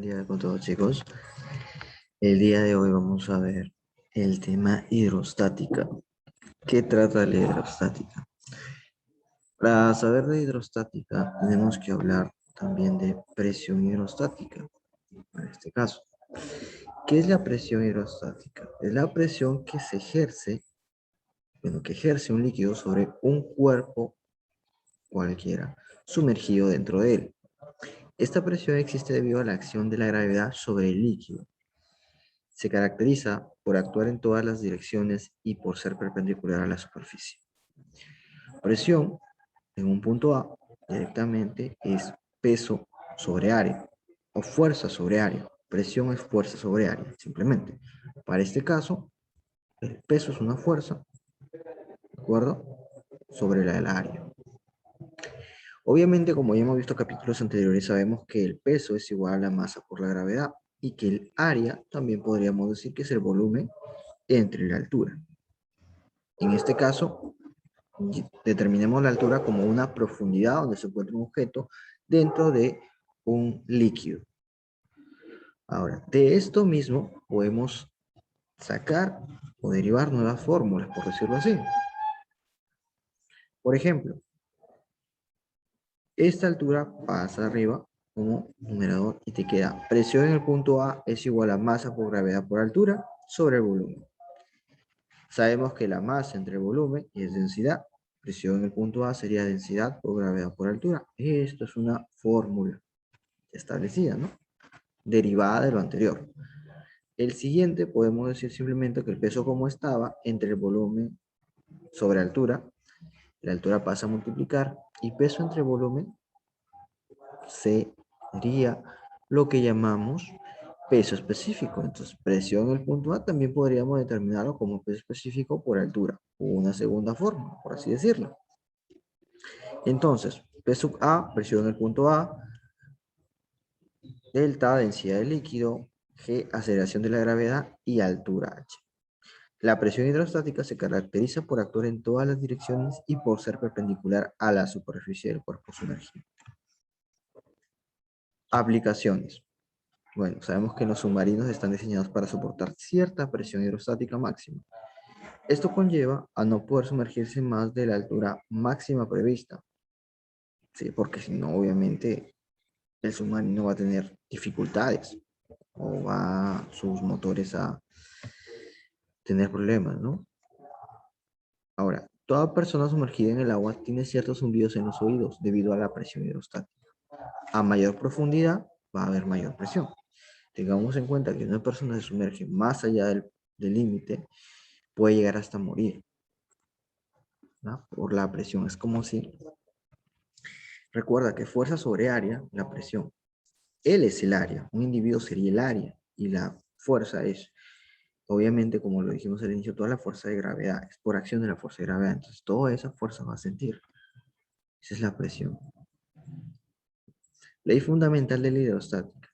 día con todos, chicos. El día de hoy vamos a ver el tema hidrostática. ¿Qué trata la hidrostática? Para saber de hidrostática tenemos que hablar también de presión hidrostática. En este caso, ¿qué es la presión hidrostática? Es la presión que se ejerce, que ejerce un líquido sobre un cuerpo cualquiera, sumergido dentro de él. Esta presión existe debido a la acción de la gravedad sobre el líquido. Se caracteriza por actuar en todas las direcciones y por ser perpendicular a la superficie. Presión en un punto A directamente es peso sobre área o fuerza sobre área. Presión es fuerza sobre área, simplemente. Para este caso, el peso es una fuerza, ¿de acuerdo? Sobre la del área. Obviamente, como ya hemos visto en capítulos anteriores, sabemos que el peso es igual a la masa por la gravedad y que el área también podríamos decir que es el volumen entre la altura. En este caso, determinemos la altura como una profundidad donde se encuentra un objeto dentro de un líquido. Ahora, de esto mismo podemos sacar o derivar nuevas fórmulas, por decirlo así. Por ejemplo, esta altura pasa arriba como numerador y te queda presión en el punto A es igual a masa por gravedad por altura sobre el volumen. Sabemos que la masa entre el volumen es densidad. Presión en el punto A sería densidad por gravedad por altura. Esto es una fórmula establecida, ¿no? Derivada de lo anterior. El siguiente podemos decir simplemente que el peso como estaba entre el volumen sobre altura, la altura pasa a multiplicar y peso entre volumen sería lo que llamamos peso específico. Entonces, presión en el punto A también podríamos determinarlo como peso específico por altura, o una segunda forma, por así decirlo. Entonces, P sub A, presión en el punto A, delta, densidad del líquido, G, aceleración de la gravedad y altura H. La presión hidrostática se caracteriza por actuar en todas las direcciones y por ser perpendicular a la superficie del cuerpo sumergido. Aplicaciones. Bueno, sabemos que los submarinos están diseñados para soportar cierta presión hidrostática máxima. Esto conlleva a no poder sumergirse más de la altura máxima prevista. Sí, porque si no, obviamente, el submarino va a tener dificultades o va sus motores a tener problemas, ¿no? Ahora, toda persona sumergida en el agua tiene ciertos zumbidos en los oídos debido a la presión hidrostática. A mayor profundidad va a haber mayor presión. Tengamos en cuenta que una persona se sumerge más allá del límite, puede llegar hasta morir, ¿no? Por la presión. Es como si, recuerda que fuerza sobre área, la presión. Él es el área, un individuo sería el área y la fuerza es, obviamente, como lo dijimos al inicio, toda la fuerza de gravedad, es por acción de la fuerza de gravedad. Entonces, toda esa fuerza va a sentir. Esa es la presión. Ley fundamental de la hidrostática.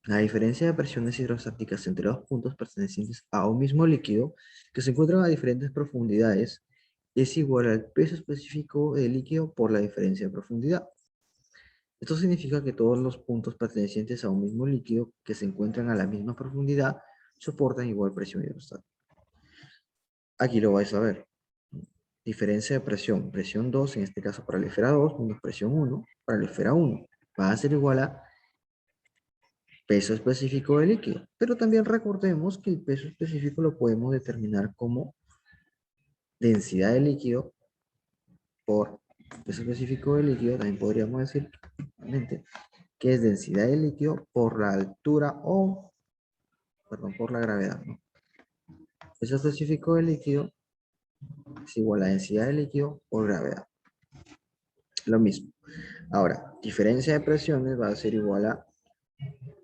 La diferencia de presiones hidrostáticas entre dos puntos pertenecientes a un mismo líquido que se encuentran a diferentes profundidades es igual al peso específico del líquido por la diferencia de profundidad. Esto significa que todos los puntos pertenecientes a un mismo líquido que se encuentran a la misma profundidad soportan igual presión hidrostática. Aquí lo vais a ver. Diferencia de presión. Presión 2, en este caso para la esfera 2, menos presión 1 para la esfera 1. Va a ser igual a peso específico del líquido. Pero también recordemos que el peso específico lo podemos determinar como densidad del líquido por peso específico del líquido. También podríamos decir que es densidad del líquido por la altura o, perdón, por la gravedad, ¿no? Peso específico del líquido es igual a densidad del líquido por gravedad. Lo mismo. Ahora, diferencia de presiones va a ser igual a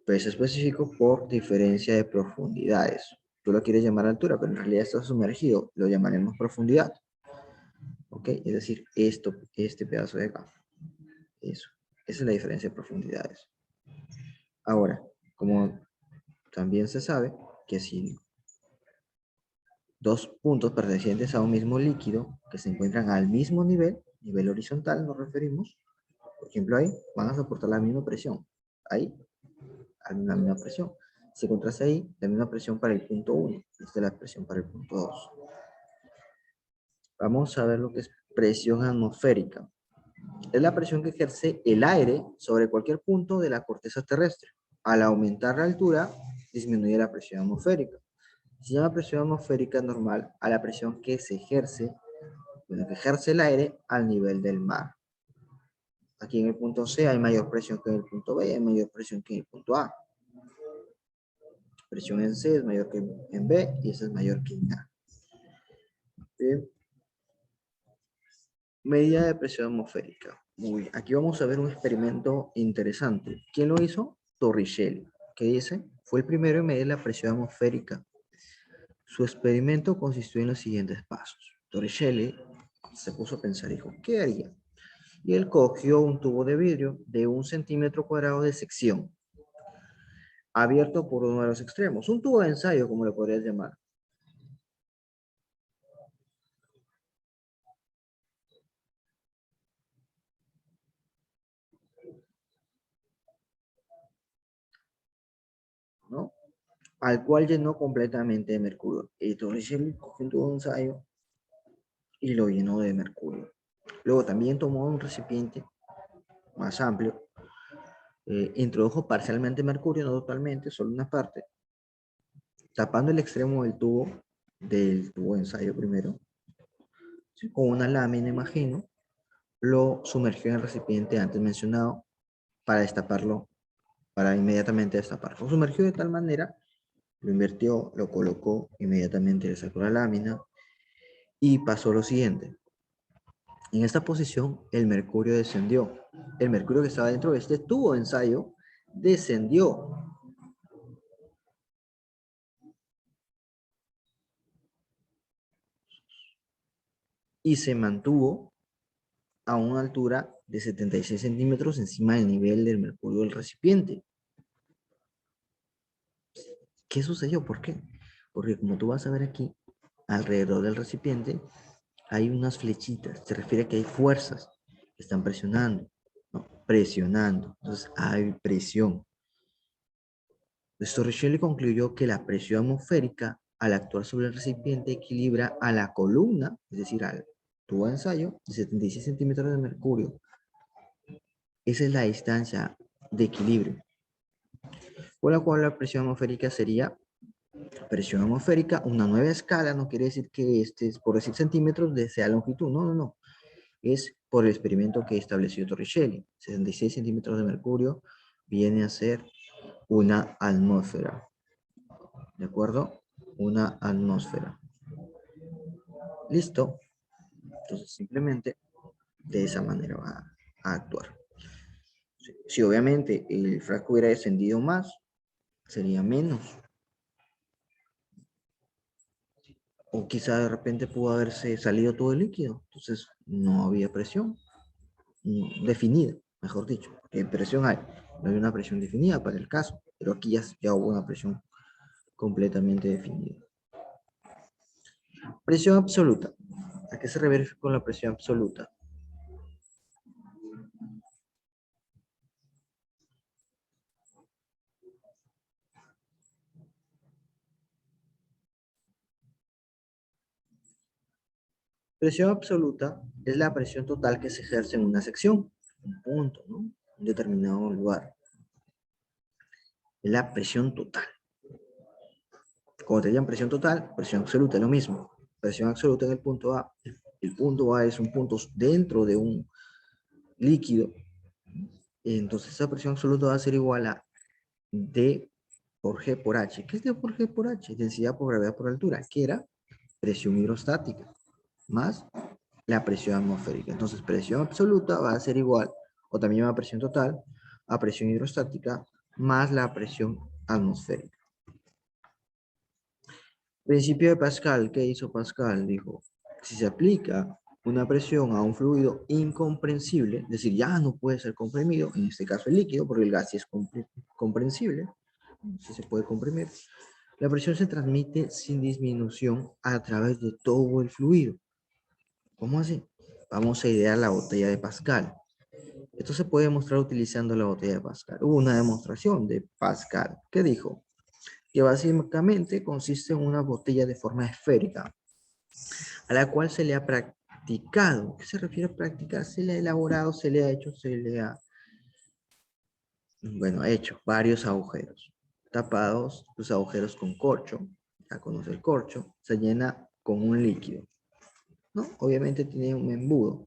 peso específico por diferencia de profundidades. Tú lo quieres llamar altura, pero en realidad está sumergido. Lo llamaremos profundidad. ¿Ok? Es decir, este pedazo de acá. Eso. Esa es la diferencia de profundidades. Ahora, como también se sabe que si dos puntos pertenecientes a un mismo líquido que se encuentran al mismo nivel horizontal nos referimos, por ejemplo ahí, van a soportar la misma presión. Ahí a la misma presión. Se contrasta ahí la misma presión para el punto 1. Esta es la presión para el punto 2. Vamos a ver lo que es presión atmosférica. Es la presión que ejerce el aire sobre cualquier punto de la corteza terrestre. Al aumentar la altura, disminuye la presión atmosférica. Se llama presión atmosférica normal a la presión que se ejerce, que ejerce el aire al nivel del mar. Aquí en el punto C hay mayor presión que en el punto B, hay mayor presión que en el punto A. Presión en C es mayor que en B y esa es mayor que en A. Bien. Medida de presión atmosférica. Aquí vamos a ver un experimento interesante. ¿Quién lo hizo? Torricelli. ¿Qué dice? Fue el primero en medir la presión atmosférica. Su experimento consistió en los siguientes pasos. Torricelli se puso a pensar y dijo, ¿qué haría? Y él cogió un tubo de vidrio de 1 centímetro cuadrado de sección, abierto por uno de los extremos. Un tubo de ensayo, como le podrías llamar. ¿No? Al cual llenó completamente de mercurio. Y Torricelli cogió un tubo de ensayo y lo llenó de mercurio. Luego también tomó un recipiente más amplio, introdujo parcialmente mercurio, no totalmente, solo una parte, tapando el extremo del tubo de ensayo primero, ¿sí? Con una lámina, imagino, lo sumergió en el recipiente antes mencionado para destaparlo, para inmediatamente destaparlo. Lo sumergió de tal manera, lo invirtió, lo colocó, inmediatamente le sacó la lámina y pasó lo siguiente. En esta posición, el mercurio descendió. El mercurio que estaba dentro de este tubo de ensayo descendió. Y se mantuvo a una altura de 76 centímetros encima del nivel del mercurio del recipiente. ¿Qué sucedió? ¿Por qué? Porque como tú vas a ver aquí, alrededor del recipiente hay unas flechitas. Se refiere a que hay fuerzas que están presionando, ¿no? Presionando. Entonces hay presión. Torricelli concluyó que la presión atmosférica, al actuar sobre el recipiente, equilibra a la columna, es decir, al tubo de ensayo, de 76 centímetros de mercurio. Esa es la distancia de equilibrio, por la cual la presión atmosférica sería presión atmosférica, una nueva escala. No quiere decir que este es por decir centímetros de sea longitud, no, no, no. Es por el experimento que estableció Torricelli. 76 centímetros de mercurio viene a ser una atmósfera. ¿De acuerdo? Una atmósfera. ¿Listo? Entonces simplemente de esa manera va a actuar. Si obviamente el frasco hubiera descendido más, sería menos. O quizá de repente pudo haberse salido todo el líquido. Entonces no había presión definida, mejor dicho. Porque presión hay. No hay una presión definida para el caso. Pero aquí ya hubo una presión completamente definida. Presión absoluta. ¿A qué se refiere con la presión absoluta? Presión absoluta es la presión total que se ejerce en una sección, un punto, ¿no? Un determinado lugar. Es la presión total. Cuando te digan presión total, presión absoluta es lo mismo. Presión absoluta en el punto A. El punto A es un punto dentro de un líquido. Entonces esa presión absoluta va a ser igual a D por G por H. ¿Qué es D por G por H? Densidad por gravedad por altura, que era presión hidrostática, más la presión atmosférica. Entonces presión absoluta va a ser igual, o también llama presión total, a presión hidrostática más la presión atmosférica. Principio de Pascal. ¿Qué hizo Pascal? Dijo, si se aplica una presión a un fluido incomprensible, es decir, ya no puede ser comprimido, en este caso el líquido, porque el gas sí es comprensible, si se puede comprimir, la presión se transmite sin disminución a través de todo el fluido. ¿Cómo así? Vamos a idear la botella de Pascal. Esto se puede demostrar utilizando la botella de Pascal. Hubo una demostración de Pascal que dijo que básicamente consiste en una botella de forma esférica a la cual se le ha practicado. ¿Qué se refiere a practicar? Se le ha elaborado, se le ha hecho, se le ha, bueno, hecho varios agujeros. Tapados los agujeros con corcho, ya conoce el corcho, se llena con un líquido, ¿no? Obviamente tiene un embudo.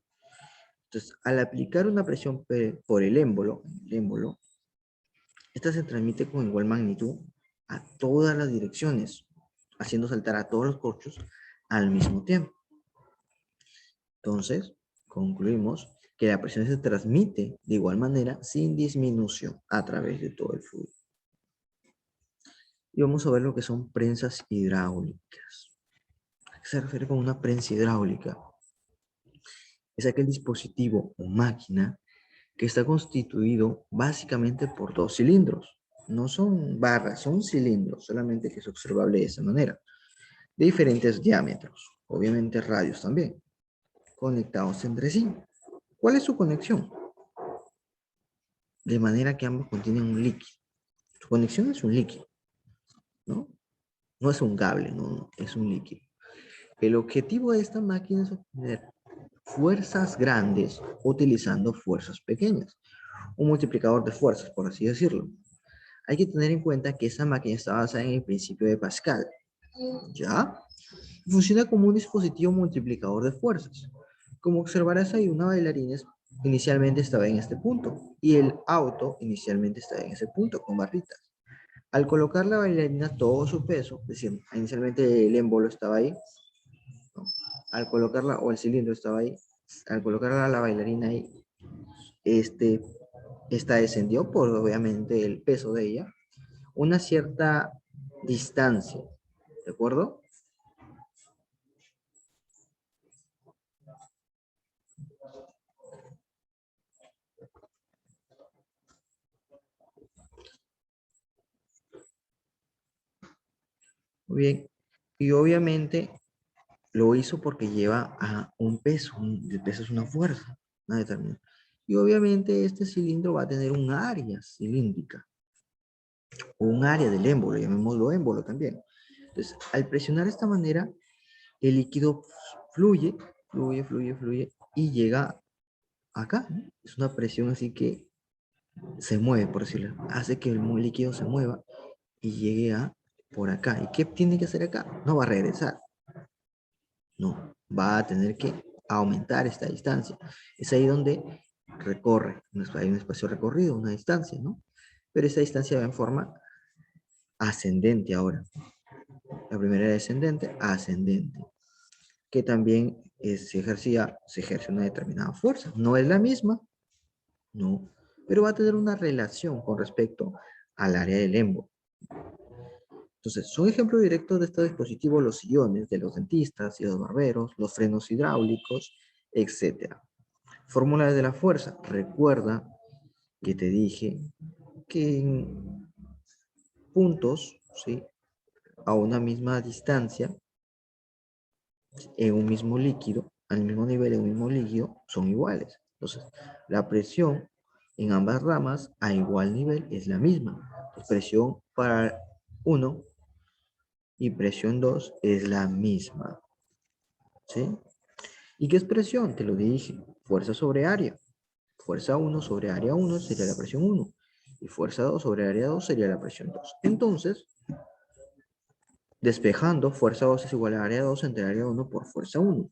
Entonces, al aplicar una presión por el émbolo, esta se transmite con igual magnitud a todas las direcciones, haciendo saltar a todos los corchos al mismo tiempo. Entonces, concluimos que la presión se transmite de igual manera sin disminución a través de todo el fluido. Y vamos a ver lo que son prensas hidráulicas. ¿A qué se refiere con una prensa hidráulica? Es aquel dispositivo o máquina que está constituido básicamente por dos cilindros. No son barras, son cilindros, solamente que es observable de esa manera, de diferentes diámetros, obviamente radios también, conectados entre sí. ¿Cuál es su conexión? De manera que ambos contienen un líquido. Su conexión es un líquido, ¿no? No es un cable, no, es un líquido. El objetivo de esta máquina es obtener fuerzas grandes utilizando fuerzas pequeñas. Un multiplicador de fuerzas, por así decirlo. Hay que tener en cuenta que esta máquina está basada en el principio de Pascal, ¿ya? Funciona como un dispositivo multiplicador de fuerzas. Como observarás ahí, una bailarina inicialmente estaba en este punto y el auto inicialmente estaba en ese punto con barritas. Al colocar la bailarina todo su peso, es decir, inicialmente el émbolo estaba ahí, ¿no? Al colocarla, o el cilindro estaba ahí, al colocarla la bailarina ahí, este, esta descendió por obviamente el peso de ella, una cierta distancia, ¿de acuerdo? Muy bien, y obviamente lo hizo porque lleva a un peso, el peso es una fuerza, una determinada. Y obviamente este cilindro va a tener un área cilíndrica, o un área del émbolo, llamémoslo émbolo también. Entonces, al presionar de esta manera, el líquido fluye, fluye, y llega acá, ¿no? Es una presión así que se mueve, por decirlo, hace que el líquido se mueva y llegue a por acá. ¿Y qué tiene que hacer acá? No va a regresar, no, va a tener que aumentar esta distancia. Es ahí donde recorre, hay un espacio recorrido, una distancia, ¿no? Pero esta distancia va en forma ascendente ahora. La primera era descendente, ascendente, que también se ejerce una determinada fuerza. No es la misma, no, pero va a tener una relación con respecto al área del émbolo. Entonces, son ejemplos directos de estos dispositivos los sillones de los dentistas y los barberos, los frenos hidráulicos, etc. Fórmula de la fuerza. Recuerda que te dije que en puntos, ¿sí? A una misma distancia, en un mismo líquido, al mismo nivel en un mismo líquido, son iguales. Entonces, la presión en ambas ramas a igual nivel es la misma. Entonces, presión para uno y presión 2 es la misma. ¿Sí? ¿Y qué es presión? Te lo dije. Fuerza sobre área. Fuerza 1 sobre área 1 sería la presión 1. Y fuerza 2 sobre área 2 sería la presión 2. Entonces, despejando, fuerza 2 es igual a área 2 entre área 1 por fuerza 1.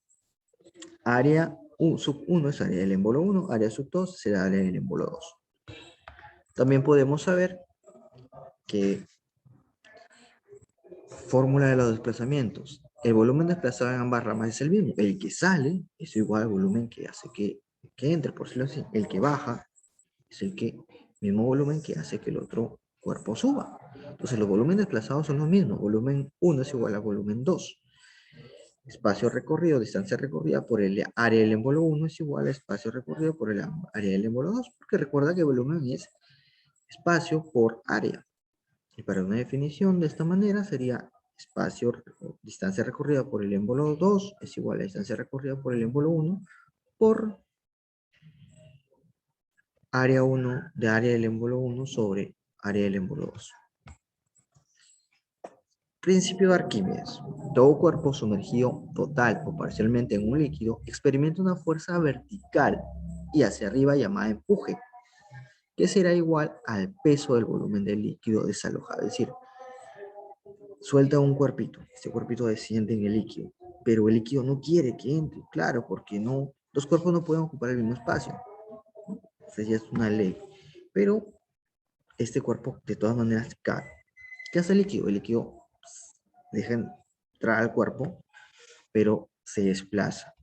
Área sub 1 es área del émbolo 1, área sub 2 será área del émbolo 2. También podemos saber que fórmula de los desplazamientos. El volumen desplazado en ambas ramas es el mismo. El que sale es igual al volumen que hace que entre, por decirlo así. El que baja es el mismo volumen que hace que el otro cuerpo suba. Entonces los volúmenes desplazados son los mismos. Volumen 1 es igual a volumen 2. Espacio recorrido, distancia recorrida por el área del émbolo 1 es igual a espacio recorrido por el área del émbolo 2, porque recuerda que volumen es espacio por área. Y para una definición de esta manera sería distancia recorrida por el émbolo 2 es igual a distancia recorrida por el émbolo 1 por área 1 de área del émbolo 1 sobre área del émbolo 2. Principio de Arquímedes. Todo cuerpo sumergido total o parcialmente en un líquido experimenta una fuerza vertical y hacia arriba llamada empuje, que será igual al peso del volumen del líquido desalojado. Es decir, suelta un cuerpito, este cuerpito desciende en el líquido, pero el líquido no quiere que entre, claro, porque no, los cuerpos no pueden ocupar el mismo espacio. Esa ya es una ley. Pero este cuerpo de todas maneras cae. ¿Qué hace el líquido? El líquido deja entrar al cuerpo, pero se desplaza.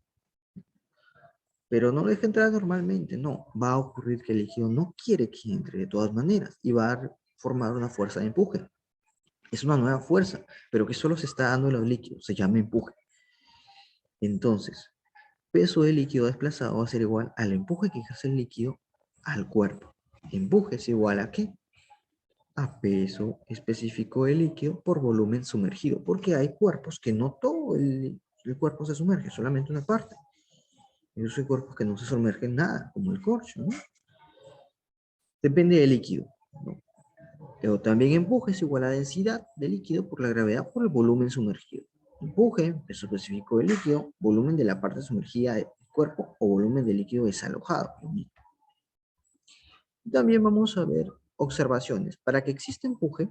Pero no lo deja entrar normalmente, no. Va a ocurrir que el líquido no quiere que entre de todas maneras y va a formar una fuerza de empuje. Es una nueva fuerza, pero que solo se está dando en los líquidos, se llama empuje. Entonces, peso del líquido desplazado va a ser igual al empuje que ejerce el líquido al cuerpo. Empuje es igual a ¿qué? A peso específico del líquido por volumen sumergido, porque hay cuerpos que no todo el cuerpo se sumerge, solamente una parte. Incluso hay cuerpos que no se sumergen nada, como el corcho, ¿no? Depende del líquido, ¿no? Pero también empuje es igual a densidad del líquido por la gravedad por el volumen sumergido. Empuje, peso específico del líquido, volumen de la parte sumergida del cuerpo o volumen del líquido desalojado. También vamos a ver observaciones. Para que exista empuje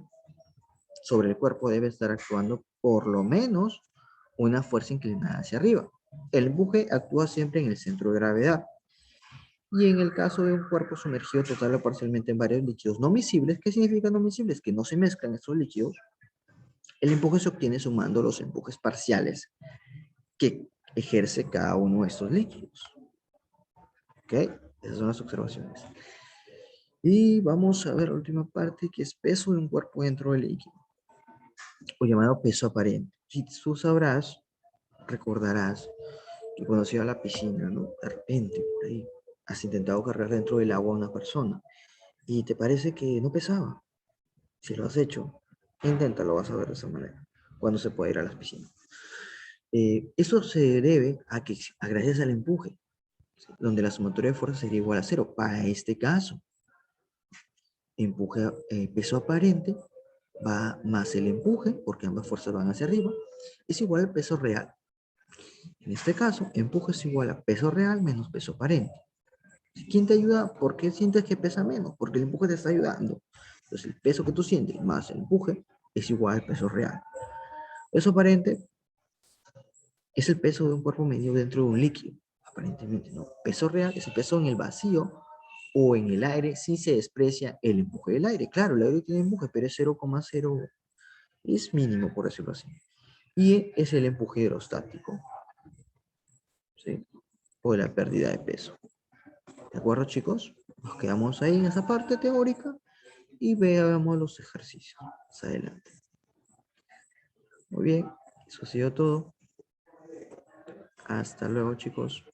sobre el cuerpo debe estar actuando por lo menos una fuerza inclinada hacia arriba. El empuje actúa siempre en el centro de gravedad. Y en el caso de un cuerpo sumergido total o parcialmente en varios líquidos no miscibles, ¿qué significa no miscibles? Que no se mezclan estos líquidos. El empuje se obtiene sumando los empujes parciales que ejerce cada uno de estos líquidos. ¿Ok? Esas son las observaciones. Y vamos a ver la última parte, que es peso de un cuerpo dentro del líquido, o llamado peso aparente. Si tú sabrás, recordarás que cuando has ido a la piscina, ¿no? De repente, por ahí, has intentado cargar dentro del agua a una persona y te parece que no pesaba. Si lo has hecho, inténtalo, vas a ver de esa manera, cuando se puede ir a las piscinas. Eso se debe a que, gracias al empuje, ¿sí? Donde la sumatoria de fuerza sería igual a cero. Para este caso, empuje, peso aparente va más el empuje, porque ambas fuerzas van hacia arriba, es igual al peso real. En este caso, empuje es igual a peso real menos peso aparente. ¿Quién te ayuda? ¿Por qué sientes que pesa menos? Porque el empuje te está ayudando. Entonces, el peso que tú sientes más el empuje es igual al peso real. Peso aparente es el peso de un cuerpo medio dentro de un líquido. Aparentemente, no. Peso real es el peso en el vacío o en el aire si se desprecia el empuje del aire. Claro, el aire tiene empuje, pero es 0,0, es mínimo, por decirlo así. Y es el empuje hidrostático, ¿sí? O la pérdida de peso. ¿De acuerdo, chicos? Nos quedamos ahí en esa parte teórica y veamos los ejercicios. Más adelante. Muy bien, eso ha sido todo. Hasta luego, chicos.